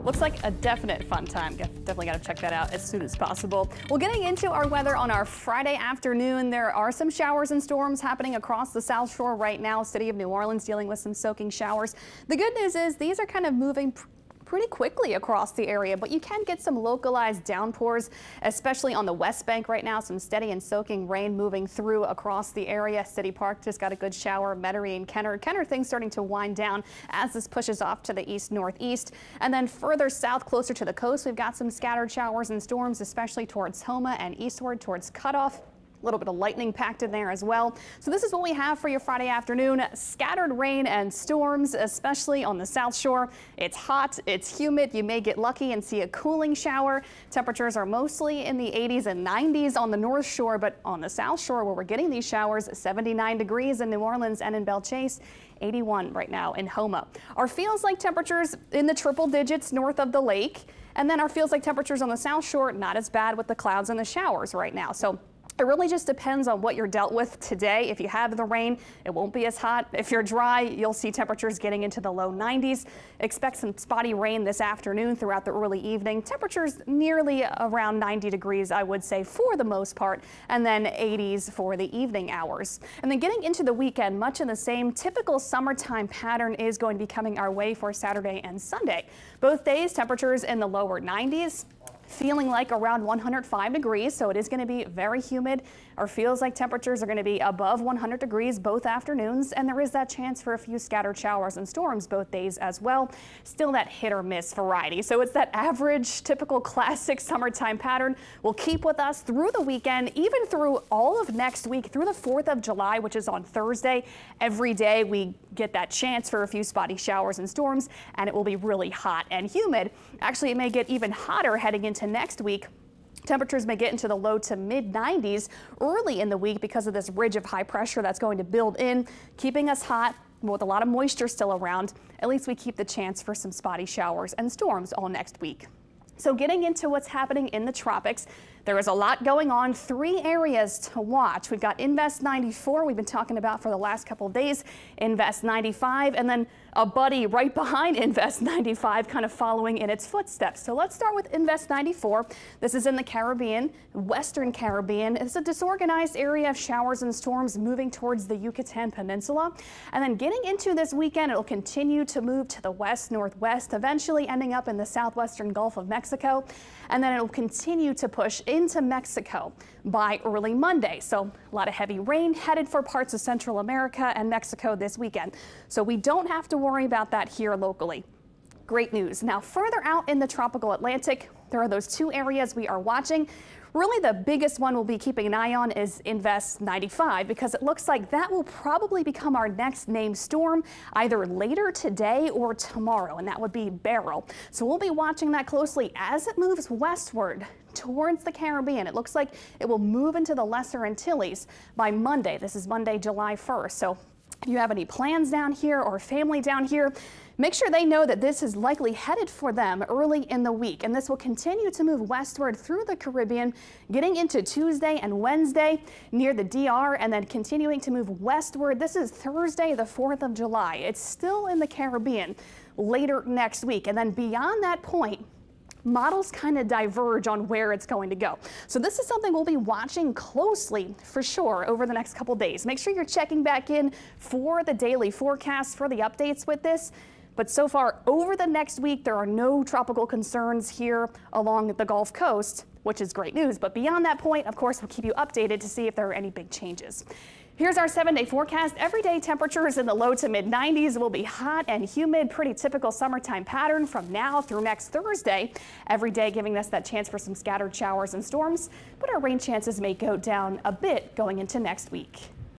Looks like a definite fun time. Definitely got to check that out as soon as possible. Well, getting into our weather on our Friday afternoon, there are some showers and storms happening across the South Shore right now. City of New Orleans dealing with some soaking showers. The good news is these are kind of moving pretty quickly across the area, but you can get some localized downpours, especially on the West Bank right now. Some steady and soaking rain moving through across the area. City Park just got a good shower. Metairie and Kenner things starting to wind down as this pushes off to the east-northeast. And then further south, closer to the coast, we've got some scattered showers and storms, especially towards Homa and eastward towards Cutoff. A little bit of lightning packed in there as well. So this is what we have for your Friday afternoon. Scattered rain and storms, especially on the South Shore. It's hot, it's humid. You may get lucky and see a cooling shower. Temperatures are mostly in the 80s and 90s on the North Shore, but on the South Shore where we're getting these showers, 79 degrees in New Orleans and in Belle Chasse. 81 right now in Homa. Our feels like temperatures in the triple digits north of the lake. And then our feels like temperatures on the South Shore, not as bad with the clouds and the showers right now. So it really just depends on what you're dealt with today. If you have the rain, it won't be as hot. If you're dry, you'll see temperatures getting into the low 90s. Expect some spotty rain this afternoon throughout the early evening. Temperatures nearly around 90 degrees, I would say, for the most part, and then 80s for the evening hours. And then getting into the weekend, much in the same typical summertime pattern is going to be coming our way for Saturday and Sunday. Both days, temperatures in the lower 90s. Feeling like around 105 degrees, so it is going to be very humid. Or feels like temperatures are going to be above 100 degrees both afternoons, and there is that chance for a few scattered showers and storms both days as well. Still that hit or miss variety. So it's that average, typical classic summertime pattern will keep with us through the weekend, even through all of next week, through the 4th of July, which is on Thursday. Every day we get that chance for a few spotty showers and storms, and it will be really hot and humid. Actually, it may get even hotter heading into next week. Temperatures may get into the low to mid 90s early in the week because of this ridge of high pressure that's going to build in, keeping us hot with a lot of moisture still around. At least we keep the chance for some spotty showers and storms all next week. So getting into what's happening in the tropics, there is a lot going on. 3 areas to watch. We've got Invest 94 we've been talking about for the last couple of days, Invest 95, and then a buddy right behind Invest 95 kind of following in its footsteps. So let's start with Invest 94. This is in the Caribbean, Western Caribbean. It's a disorganized area of showers and storms moving towards the Yucatan Peninsula. And then getting into this weekend, it'll continue to move to the west-northwest, eventually ending up in the southwestern Gulf of Mexico. And then it'll continue to push into Mexico by early Monday. So a lot of heavy rain headed for parts of Central America and Mexico this weekend. So we don't have to worry about that here locally. Great news. Now further out in the tropical Atlantic, there are those 2 areas we are watching. Really the biggest one we'll be keeping an eye on is Invest 95 because it looks like that will probably become our next named storm either later today or tomorrow, and that would be Beryl. So we'll be watching that closely as it moves westward towards the Caribbean. It looks like it will move into the Lesser Antilles by Monday. This is Monday, July 1st. So if you have any plans down here or family down here, make sure they know that this is likely headed for them early in the week. And this will continue to move westward through the Caribbean, getting into Tuesday and Wednesday near the DR, and then continuing to move westward. This is Thursday, the 4th of July. It's still in the Caribbean later next week. And then beyond that point, models kind of diverge on where it's going to go. So this is something we'll be watching closely for sure over the next couple days. Make sure you're checking back in for the daily forecast for the updates with this. But so far over the next week, there are no tropical concerns here along the Gulf Coast, which is great news. But beyond that point, of course, we'll keep you updated to see if there are any big changes. Here's our 7-day forecast. Everyday temperatures in the low to mid 90s will be hot and humid, pretty typical summertime pattern from now through next Thursday. Every day giving us that chance for some scattered showers and storms, but our rain chances may go down a bit going into next week.